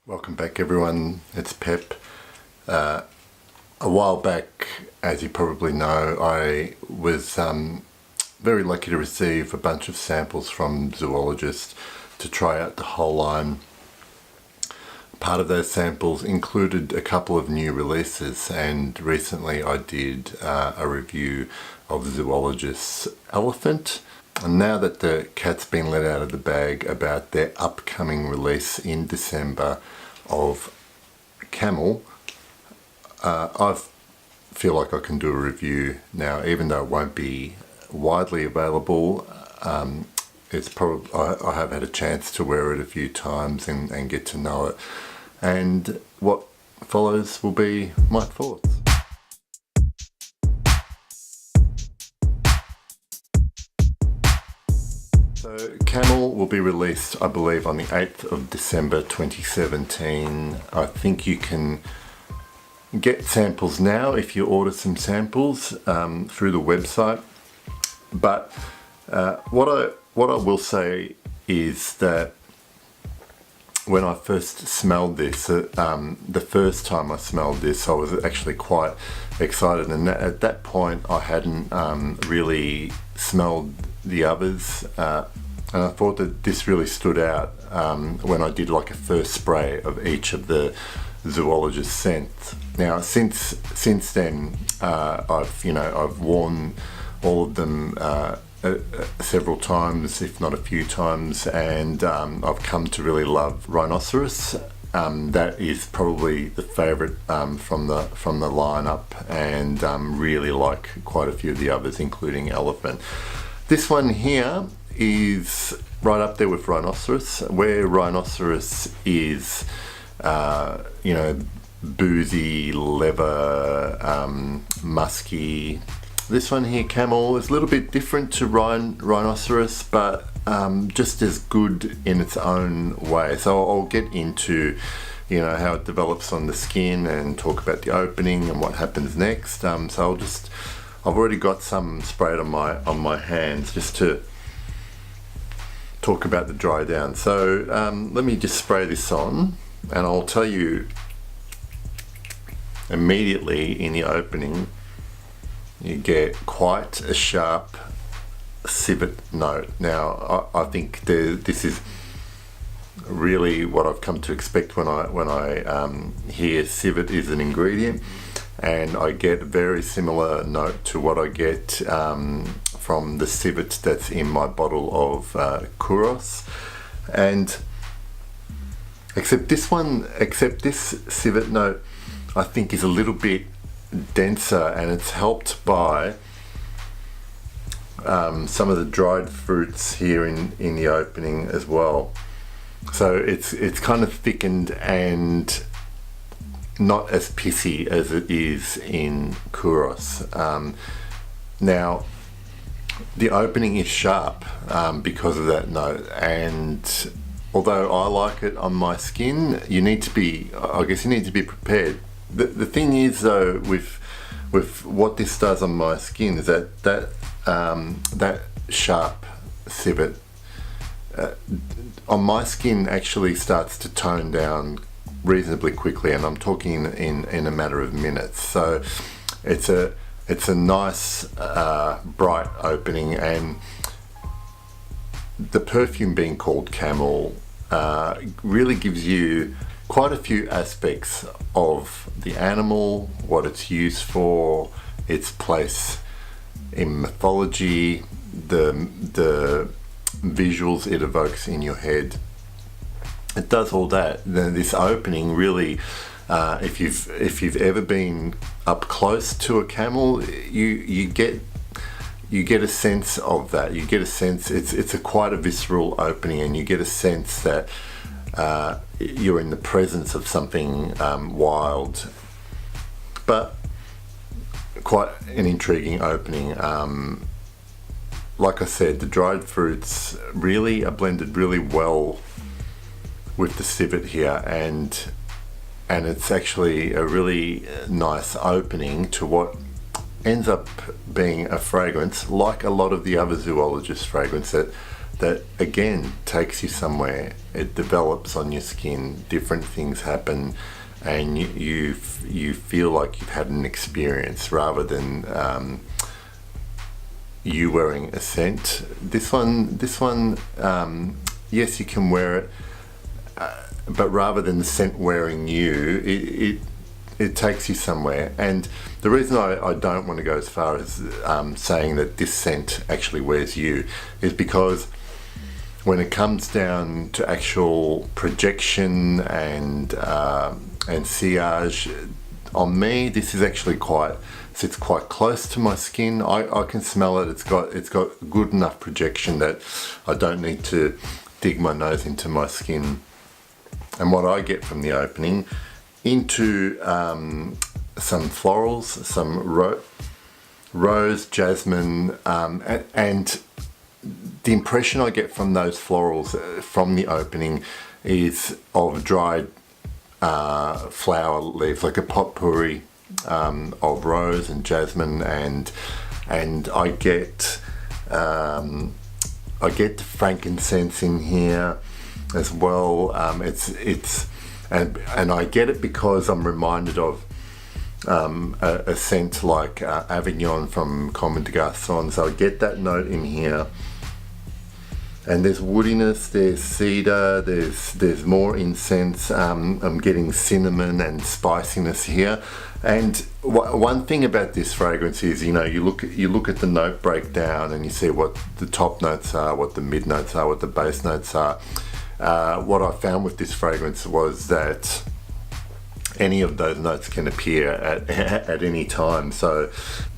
Welcome back everyone, it's Pep. A while back, as you probably know, I was very lucky to receive a bunch of samples from Zoologist to try out the whole line. Part of those samples included a couple of new releases, and recently I did a review of Zoologist's Elephant. And now that the cat's been let out of the bag about their upcoming release in December of Camel, I feel like I can do a review now, even though it won't be widely available. It's probably I have had a chance to wear it a few times and get to know it, and what follows will be my thoughts. So Camel will be released, I believe, on the 8th of December 2017. I think you can get samples now if you order some samples through the website. But what I will say is that when I first smelled this, the first time I smelled this, I was actually quite excited, and at that point I hadn't really smelled the others, and I thought that this really stood out when I did like a first spray of each of the Zoologist scents. Now since then I've worn all of them several times, if not a few times, and I've come to really love Rhinoceros. That is probably the favourite from the lineup, and really like quite a few of the others, including Elephant. This one here is right up there with Rhinoceros, where Rhinoceros is boozy, leather, musky. This one here, Camel, is a little bit different to Rhinoceros, but just as good in its own way. So I'll get into how it develops on the skin and talk about the opening and what happens next. So I've already got some sprayed on my hands just to talk about the dry down. So let me just spray this on, and I'll tell you immediately in the opening you get quite a sharp civet note. Now I think this is really what I've come to expect when I hear civet is an ingredient, and I get a very similar note to what I get from the civet that's in my bottle of Kuros, and except this civet note I think is a little bit denser, and it's helped by some of the dried fruits here in the opening as well. So it's kind of thickened and not as pissy as it is in Kuros. Now the opening is sharp because of that note, and although I like it on my skin, you need to be prepared. The thing is though, with what this does on my skin is that sharp civet on my skin actually starts to tone down reasonably quickly, and I'm talking in a matter of minutes. So it's a nice bright opening, and the perfume being called Camel really gives you quite a few aspects of the animal, what it's used for, its place in mythology, the visuals it evokes in your head. It does all that. This opening really, if you've ever been up close to a camel, you get a sense of that. You get a sense it's quite a visceral opening, and you get a sense that you're in the presence of something wild, but quite an intriguing opening. Like I said, the dried fruits really are blended really well with the civet here, and it's actually a really nice opening to what ends up being a fragrance like a lot of the other Zoologist fragrance that again takes you somewhere. It develops on your skin, different things happen, and you feel like you've had an experience rather than you wearing a scent. This one, yes, you can wear it, but rather than the scent wearing you, it takes you somewhere. And the reason I don't want to go as far as saying that this scent actually wears you is because when it comes down to actual projection and sillage, on me, this is actually sits quite close to my skin. I can smell it. It's got good enough projection that I don't need to dig my nose into my skin. And what I get from the opening into some florals, some rose, jasmine, and the impression I get from those florals from the opening is of dried flower leaves, like a potpourri of rose and jasmine, and I get the frankincense in here as well. And I get it because I'm reminded of a scent like Avignon from Comme des Garçons. So I get that note in here. And there's woodiness, there's cedar, there's more incense. I'm getting cinnamon and spiciness here. And one thing about this fragrance is, you look at the note breakdown and you see what the top notes are, what the mid notes are, what the base notes are. What I found with this fragrance was that any of those notes can appear at any time. So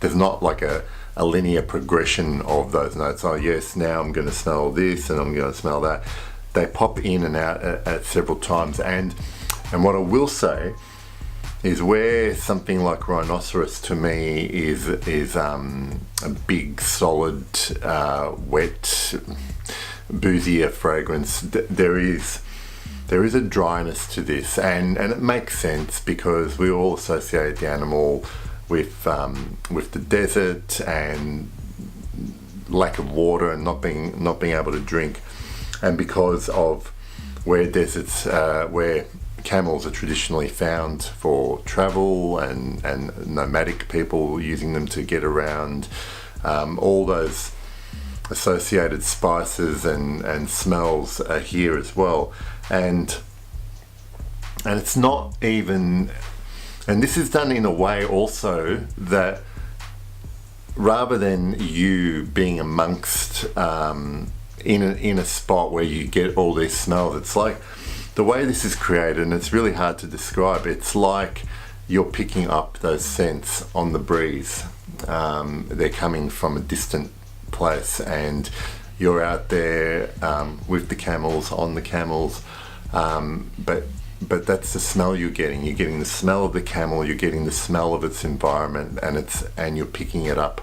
there's not like a linear progression of those notes. Oh yes, now I'm going to smell this and I'm going to smell that. They pop in and out at several times. And what I will say is, where something like Rhinoceros to me is a big, solid, wet, boozier fragrance, there is a dryness to this, and it makes sense because we all associate the animal with the desert and lack of water and not being able to drink, and because of where camels are traditionally found for travel and nomadic people using them to get around, all those associated spices and smells are here as well, and it's not even, and this is done in a way also that rather than you being amongst in a spot where you get all these smells, it's like the way this is created, and it's really hard to describe. It's like you're picking up those scents on the breeze. They're coming from a distant place, and you're out there with the camels, on the camels, but that's the smell you're getting. You're getting the smell of the camel, you're getting the smell of its environment, and you're picking it up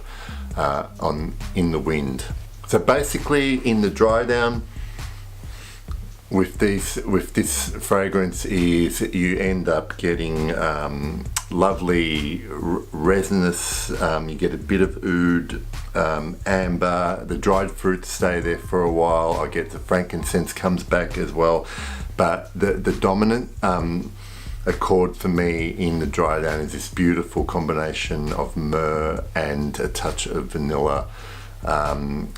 in the wind. So basically, in the dry down with this fragrance, is you end up getting lovely resinous. You get a bit of oud, amber. The dried fruits stay there for a while. I get the frankincense comes back as well, but the dominant accord for me in the dry down is this beautiful combination of myrrh and a touch of vanilla.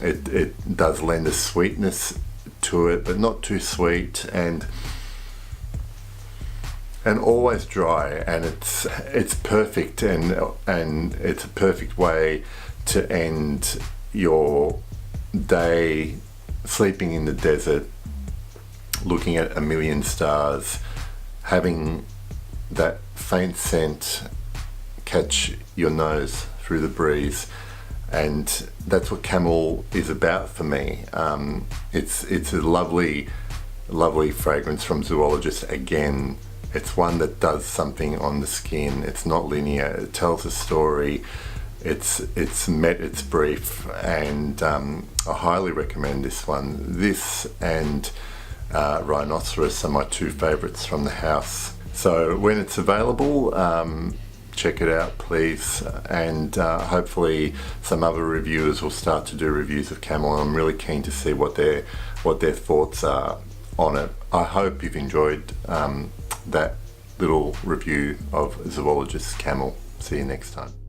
It does lend a sweetness to it, but not too sweet, and always dry, and it's perfect, and it's a perfect way to end your day sleeping in the desert, looking at a million stars, having that faint scent catch your nose through the breeze. And that's what Camel is about for me. It's a lovely fragrance from Zoologist. Again, it's one that does something on the skin. It's not linear. It tells a story. It's met its brief, and I highly recommend this one. This and Rhinoceros are my two favourites from the house. So when it's available, check it out, please, and hopefully some other reviewers will start to do reviews of Camel. I'm really keen to see what their thoughts are on it. I hope you've enjoyed that little review of Zoologist Camel. See you next time.